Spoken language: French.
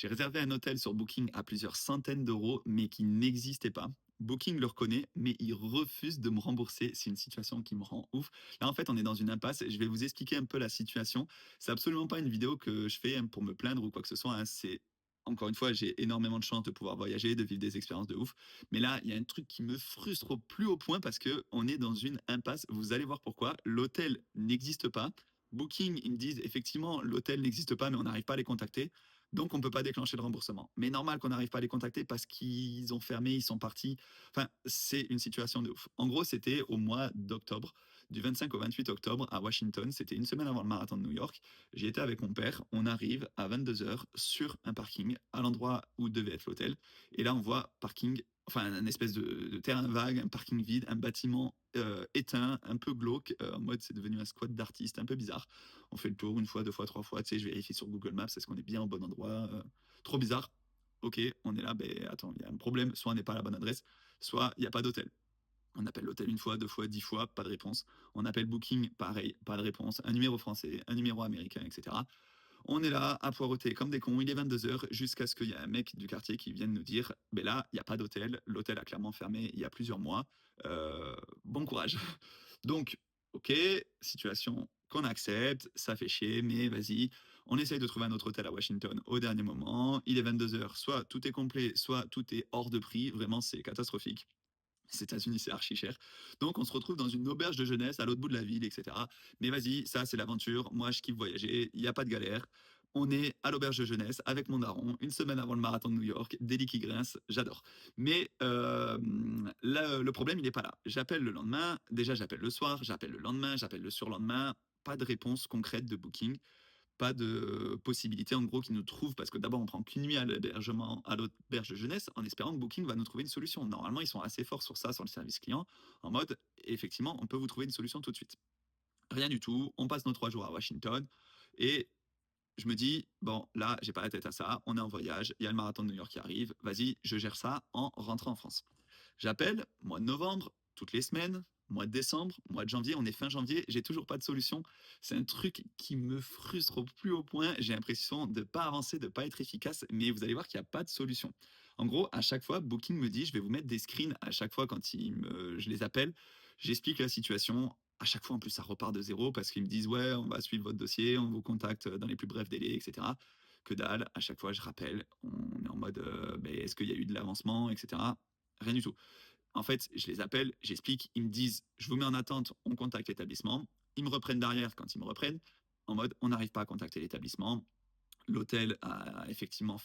J'ai réservé un hôtel sur Booking à plusieurs centaines d'euros, mais qui n'existait pas. Booking le reconnaît, mais il refuse de me rembourser. C'est une situation qui me rend ouf. Là, en fait, on est dans une impasse. Je vais vous expliquer un peu la situation. C'est absolument pas une vidéo que je fais pour me plaindre ou quoi que ce soit, hein. C'est encore une fois, j'ai énormément de chance de pouvoir voyager, de vivre des expériences de ouf. Mais là, il y a un truc qui me frustre au plus haut point parce que on est dans une impasse. Vous allez voir pourquoi. L'hôtel n'existe pas. Booking, ils me disent effectivement, l'hôtel n'existe pas, mais on n'arrive pas à les contacter. Donc, on ne peut pas déclencher le remboursement. Mais normal qu'on n'arrive pas à les contacter parce qu'ils ont fermé, ils sont partis. Enfin, c'est une situation de ouf. En gros, c'était au mois d'octobre, du 25 au 28 octobre à Washington. C'était une semaine avant le marathon de New York. J'y étais avec mon père. On arrive à 22 heures sur un parking à l'endroit où devait être l'hôtel. Et là, on voit parking, enfin, un espèce de terrain vague, un parking vide, un bâtiment éteint, un peu glauque, en mode c'est devenu un squat d'artiste, un peu bizarre. On fait le tour une fois, deux fois, trois fois, tu sais, je vérifie sur Google Maps, est-ce qu'on est bien au bon endroit, trop bizarre. Ok, on est là, ben attends, il y a un problème, soit on n'est pas à la bonne adresse, soit il n'y a pas d'hôtel. On appelle l'hôtel une fois, deux fois, 10 fois, pas de réponse. On appelle Booking, pareil, pas de réponse. Un numéro français, un numéro américain, etc. On est là à poireauter comme des cons, il est 22 heures jusqu'à ce qu'il y ait un mec du quartier qui vienne nous dire, ben là, il n'y a pas d'hôtel, l'hôtel a clairement fermé il y a plusieurs mois. Bon courage. Donc, ok, situation qu'on accepte, ça fait chier, mais vas-y, on essaye de trouver un autre hôtel à Washington au dernier moment. Il est 22 heures, soit tout est complet, soit tout est hors de prix. Vraiment, c'est catastrophique. Les États-Unis, c'est archi cher. Donc, on se retrouve dans une auberge de jeunesse à l'autre bout de la ville, etc. Mais vas-y, ça, c'est l'aventure. Moi, je kiffe voyager. Il n'y a pas de galère. On est à l'auberge de jeunesse avec mon daron, une semaine avant le marathon de New York, Delhi qui grince, j'adore. Mais là, le problème, il n'est pas là. J'appelle le lendemain, déjà j'appelle le soir, j'appelle le lendemain, j'appelle le surlendemain, pas de réponse concrète de booking, pas de possibilité en gros qu'ils nous trouvent parce que d'abord on prend qu'une nuit à l'hébergement à l'auberge de jeunesse en espérant que Booking va nous trouver une solution. Normalement ils sont assez forts sur ça, sur le service client, en mode effectivement on peut vous trouver une solution tout de suite. Rien du tout, on passe nos 3 jours à Washington et je me dis bon là j'ai pas la tête à ça, on est en voyage, il y a le marathon de New York qui arrive, vas-y je gère ça en rentrant en France. J'appelle, mois de novembre, toutes les semaines, mois de décembre, mois de janvier, on est fin janvier, j'ai toujours pas de solution. C'est un truc qui me frustre au plus haut point. J'ai l'impression de pas avancer, de pas être efficace, mais vous allez voir qu'il n'y a pas de solution. En gros, à chaque fois, Booking me dit, je vais vous mettre des screens à chaque fois quand je les appelle, j'explique la situation. À chaque fois, en plus, ça repart de zéro parce qu'ils me disent, ouais, on va suivre votre dossier, on vous contacte dans les plus brefs délais, etc. Que dalle, à chaque fois, je rappelle, on est en mode, ben, est-ce qu'il y a eu de l'avancement, etc. Rien du tout. En fait, je les appelle, j'explique, ils me disent, je vous mets en attente, on contacte l'établissement. Ils me reprennent derrière quand ils me reprennent, en mode, on n'arrive pas à contacter l'établissement. L'hôtel a effectivement